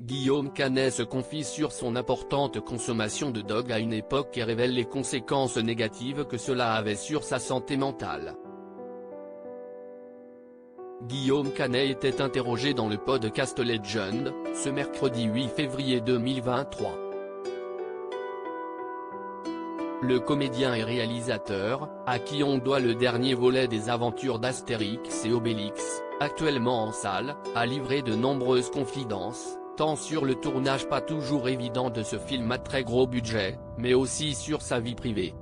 Guillaume Canet se confie sur son importante consommation de drogue à une époque et révèle les conséquences négatives que cela avait sur sa santé mentale. Guillaume Canet était interrogé dans le podcast Legend, ce mercredi 8 février 2023. Le comédien et réalisateur, à qui on doit le dernier volet des aventures d'Astérix et Obélix, actuellement en salle, a livré de nombreuses confidences, tant sur le tournage pas toujours évident de ce film à très gros budget, mais aussi sur sa vie privée.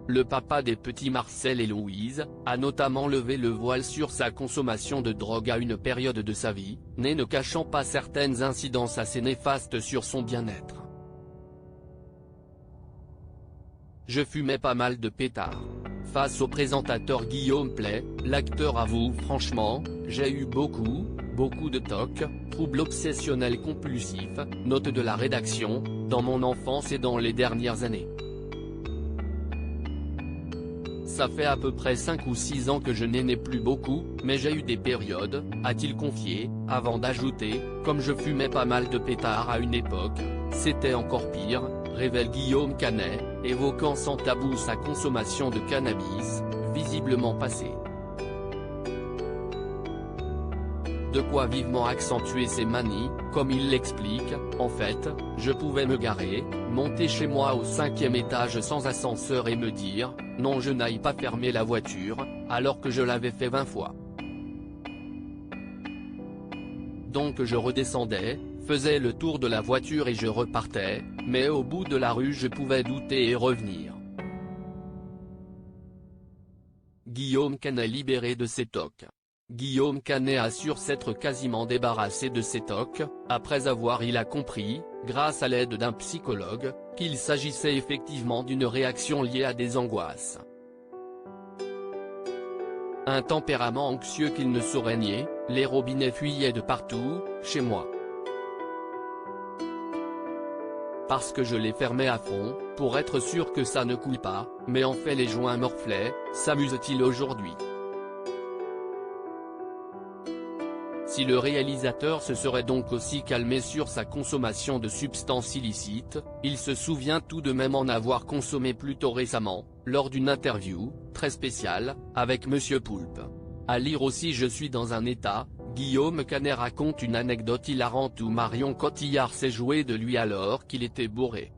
Le papa des petits Marcel et Louise, a notamment levé le voile sur sa consommation de drogue à une période de sa vie, ne cachant pas certaines incidences assez néfastes sur son bien-être. Je fumais pas mal de pétards. Face au présentateur Guillaume Play, l'acteur avoue franchement, j'ai eu beaucoup de TOC, troubles obsessionnels compulsifs, note de la rédaction, dans mon enfance et dans les dernières années. Ça fait à peu près 5 ou 6 ans que je n'ai plus beaucoup, mais j'ai eu des périodes, a-t-il confié, avant d'ajouter, comme je fumais pas mal de pétards à une époque, c'était encore pire, révèle Guillaume Canet, évoquant sans tabou sa consommation de cannabis, visiblement passée. De quoi vivement accentuer ses manies, comme il l'explique, en fait, je pouvais me garer, monter chez moi au 5e étage sans ascenseur et me dire, non je n'aille pas fermer la voiture, alors que je l'avais fait 20 fois. Donc je redescendais, faisais le tour de la voiture et je repartais, mais au bout de la rue je pouvais douter et revenir. Guillaume Canet libéré de ses TOC. Guillaume Canet assure s'être quasiment débarrassé de ses TOC, après avoir il a compris, grâce à l'aide d'un psychologue, qu'il s'agissait effectivement d'une réaction liée à des angoisses. Un tempérament anxieux qu'il ne saurait nier, les robinets fuyaient de partout, chez moi. Parce que je les fermais à fond, pour être sûr que ça ne coule pas, mais en fait les joints morflaient, s'amuse-t-il aujourd'hui. Si le réalisateur se serait donc aussi calmé sur sa consommation de substances illicites, il se souvient tout de même en avoir consommé plus tôt récemment, lors d'une interview, très spéciale, avec Monsieur Poulpe. À lire aussi Je suis dans un état, Guillaume Canet raconte une anecdote hilarante où Marion Cotillard s'est jouée de lui alors qu'il était bourré.